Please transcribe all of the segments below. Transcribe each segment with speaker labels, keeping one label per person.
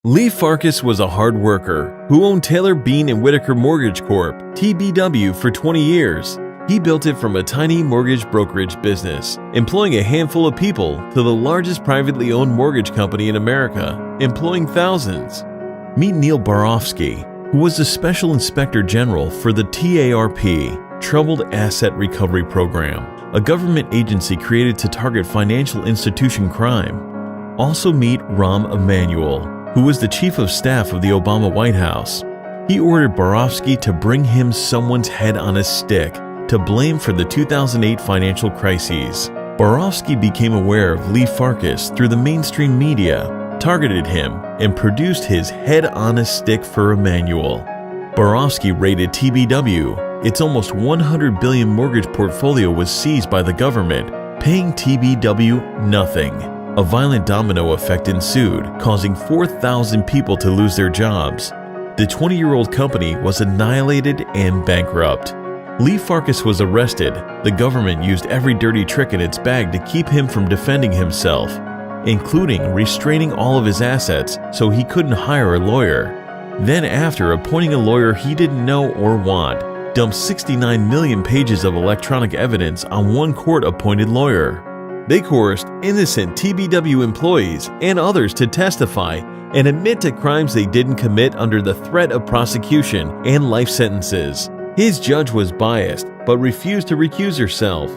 Speaker 1: Lee Farkas was a hard worker who owned Taylor Bean and Whitaker Mortgage Corp. (TBW) for 20 years. He built it from a tiny mortgage brokerage business, employing a handful of people, to the largest privately owned mortgage company in America, employing thousands. Meet Neil Barofsky, who was the Special Inspector General for the TARP, Troubled Asset Recovery Program, a government agency created to target financial institution crime. Also meet Rahm Emanuel, who was the Chief of Staff of the Obama White House. He ordered Barofsky to bring him someone's head on a stick to blame for the 2008 financial crises. Barofsky became aware of Lee Farkas through the mainstream media, targeted him, and produced his head on a stick for Emanuel. Barofsky raided TBW. Its almost $100 billion mortgage portfolio was seized by the government, paying TBW nothing. A violent domino effect ensued, causing 4,000 people to lose their jobs. The 20-year-old company was annihilated and bankrupt. Lee Farkas was arrested. The government used every dirty trick in its bag to keep him from defending himself, including restraining all of his assets so he couldn't hire a lawyer. Then, after appointing a lawyer he didn't know or want, dumped 69 million pages of electronic evidence on one court-appointed lawyer. They coerced innocent TBW employees and others to testify and admit to crimes they didn't commit under the threat of prosecution and life sentences. His judge was biased but refused to recuse herself.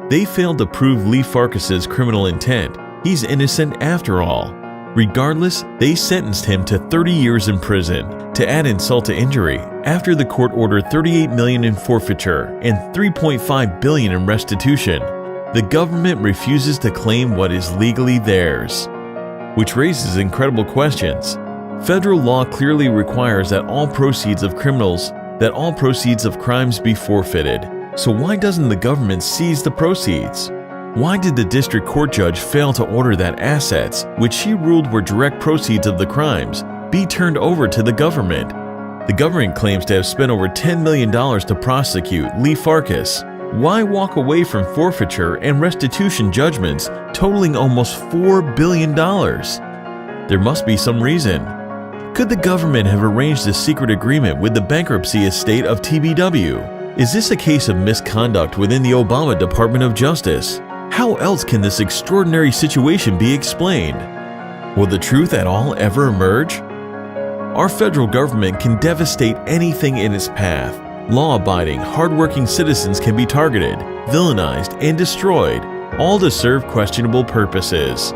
Speaker 1: They failed to prove Lee Farkas's criminal intent. He's innocent after all. Regardless, they sentenced him to 30 years in prison. To add insult to injury, after the court ordered $38 million in forfeiture and $3.5 billion in restitution, the government refuses to claim what is legally theirs, which raises incredible questions. Federal law clearly requires that all proceeds of crimes be forfeited. So why doesn't the government seize the proceeds? Why did the district court judge fail to order that assets, which she ruled were direct proceeds of the crimes, be turned over to the government? The government claims to have spent over $10 million to prosecute Lee Farkas. Why walk away from forfeiture and restitution judgments totaling almost $4 billion? There must be some reason. Could the government have arranged a secret agreement with the bankruptcy estate of TBW? Is this a case of misconduct within the Obama Department of Justice? How else can this extraordinary situation be explained? Will the truth at all ever emerge? Our federal government can devastate anything in its path. Law-abiding, hard-working citizens can be targeted, villainized, and destroyed, all to serve questionable purposes.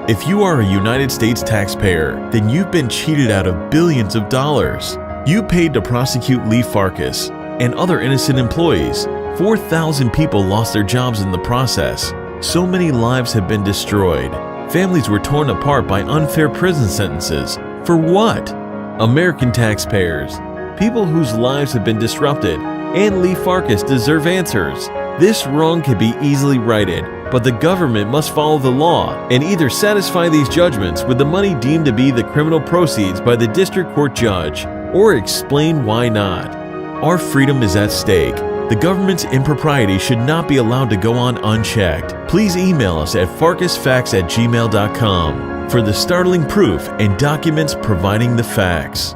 Speaker 1: If you are a United States taxpayer, then you've been cheated out of billions of dollars. You paid to prosecute Lee Farkas and other innocent employees. 4,000 people lost their jobs in the process. So many lives have been destroyed. Families were torn apart by unfair prison sentences. For what? American taxpayers. People whose lives have been disrupted, and Lee Farkas deserve answers. This wrong can be easily righted, but the government must follow the law and either satisfy these judgments with the money deemed to be the criminal proceeds by the district court judge, or explain why not. Our freedom is at stake. The government's impropriety should not be allowed to go on unchecked. Please email us at farkasfacts@gmail.com for the startling proof and documents providing the facts.